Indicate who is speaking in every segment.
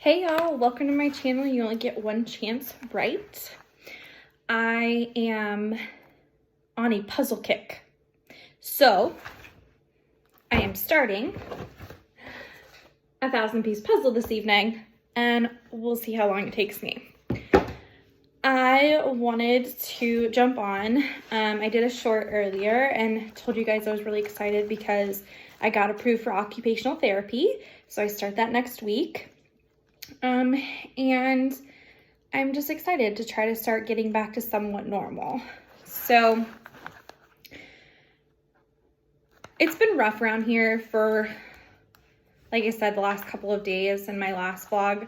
Speaker 1: Hey y'all, welcome to my channel. You only get one chance, right? I am on a puzzle kick. So, I am starting a 1,000-piece puzzle this evening, and we'll see how long it takes me. I wanted to jump on. I did a short earlier and told you guys I was really excited because I got approved for occupational therapy. So I start that next week. And I'm just excited to try to start getting back to somewhat normal. So it's been rough around here for, like I said, the last couple of days in my last vlog,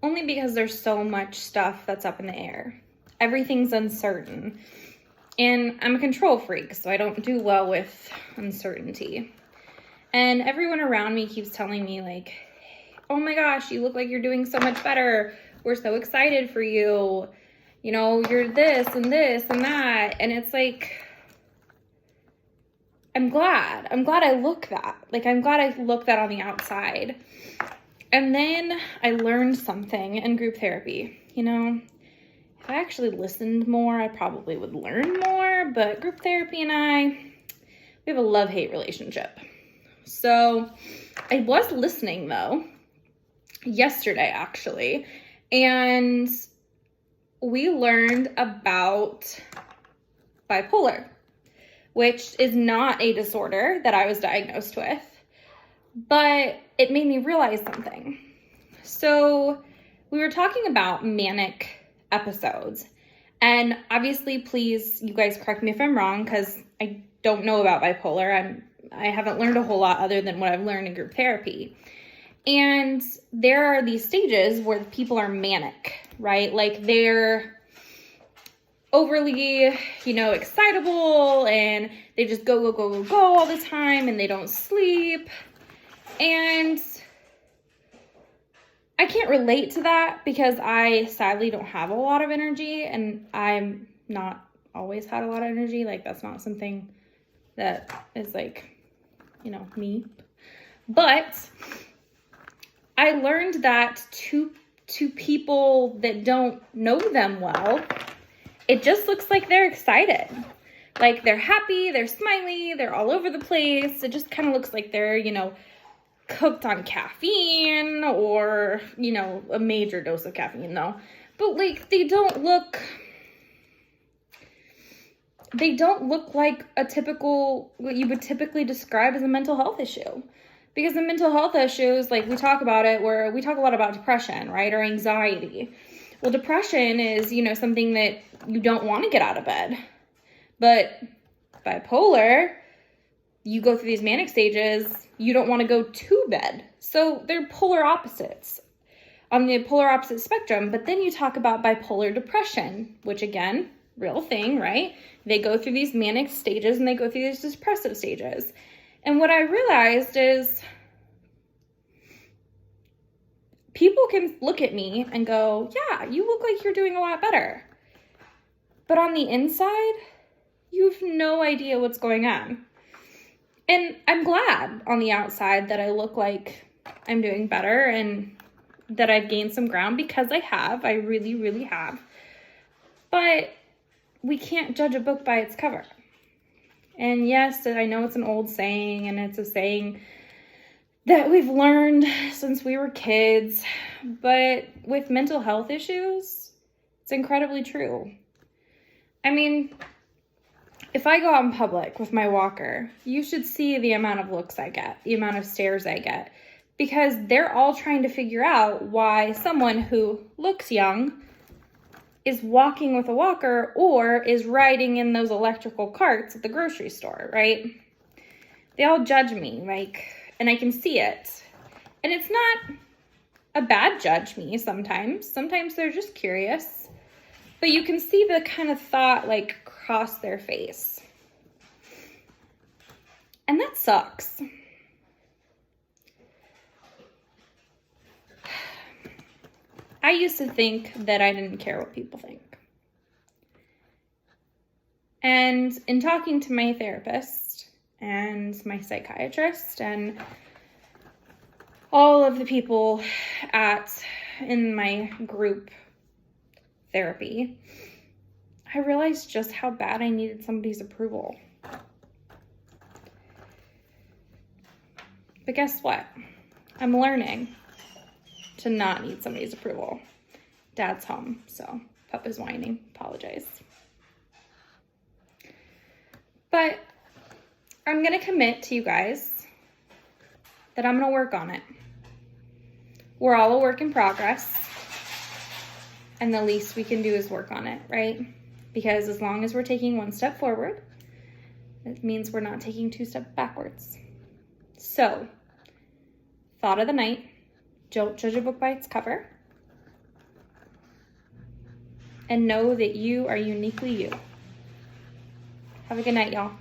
Speaker 1: only because there's so much stuff that's up in the air. Everything's uncertain. And I'm a control freak, so I don't do well with uncertainty. And everyone around me keeps telling me, like, oh my gosh, you look like you're doing so much better. We're so excited for you. You know, you're this and that. And it's like, I'm glad I look that. Like, I'm glad I look that on the outside. And then I learned something in group therapy. You know, if I actually listened more, I probably would learn more. But group therapy and we have a love-hate relationship. So I was listening, though, yesterday actually, and we learned about bipolar, which is not a disorder that I was diagnosed with, but it made me realize something. So we were talking about manic episodes, and obviously, please, you guys correct me if I'm wrong, because I don't know about bipolar. I haven't learned a whole lot other than what I've learned in group therapy. And there are these stages where people are manic, right? Like, they're overly, excitable, and they just go all the time, and they don't sleep. And I can't relate to that because I sadly don't have a lot of energy, and I'm not always had a lot of energy. Like, that's not something that is like, me. But I learned that to people that don't know them well, it just looks like they're excited. Like, they're happy, they're smiley, they're all over the place. It just kind of looks like they're, cooked on caffeine or, a major dose of caffeine, though. But, like, they don't look like a typical, what you would typically describe as a mental health issue. Because the mental health issues, like, we talk about it, where we talk a lot about depression, right, or anxiety. Well, depression is, something that you don't want to get out of bed. But bipolar, you go through these manic stages, you don't want to go to bed. So they're polar opposites on the polar opposite spectrum. But then you talk about bipolar depression, which, again, real thing, right? They go through these manic stages and they go through these depressive stages. And what I realized is people can look at me and go, yeah, you look like you're doing a lot better. But on the inside, you have no idea what's going on. And I'm glad on the outside that I look like I'm doing better and that I've gained some ground, because I have. I really, really have. But we can't judge a book by its cover. And yes, I know it's an old saying, and it's a saying that we've learned since we were kids, but with mental health issues, it's incredibly true. I mean, if I go out in public with my walker, you should see the amount of looks I get, the amount of stares I get, because they're all trying to figure out why someone who looks young is walking with a walker or is riding in those electrical carts at the grocery store, right? They all judge me, and I can see it. And it's not a bad judge me sometimes. Sometimes they're just curious. But you can see the kind of thought, cross their face. And that sucks. I used to think that I didn't care what people think. And in talking to my therapist and my psychiatrist and all of the people at in my group therapy, I realized just how bad I needed somebody's approval. But guess what? I'm learning to not need somebody's approval. Dad's home, so pup is whining. Apologize. But I'm going to commit to you guys that I'm going to work on it. We're all a work in progress, and the least we can do is work on it, right? Because as long as we're taking one step forward, it means we're not taking 2 steps backwards. So, thought of the night, don't judge a book by its cover, and know that you are uniquely you. Have a good night, y'all.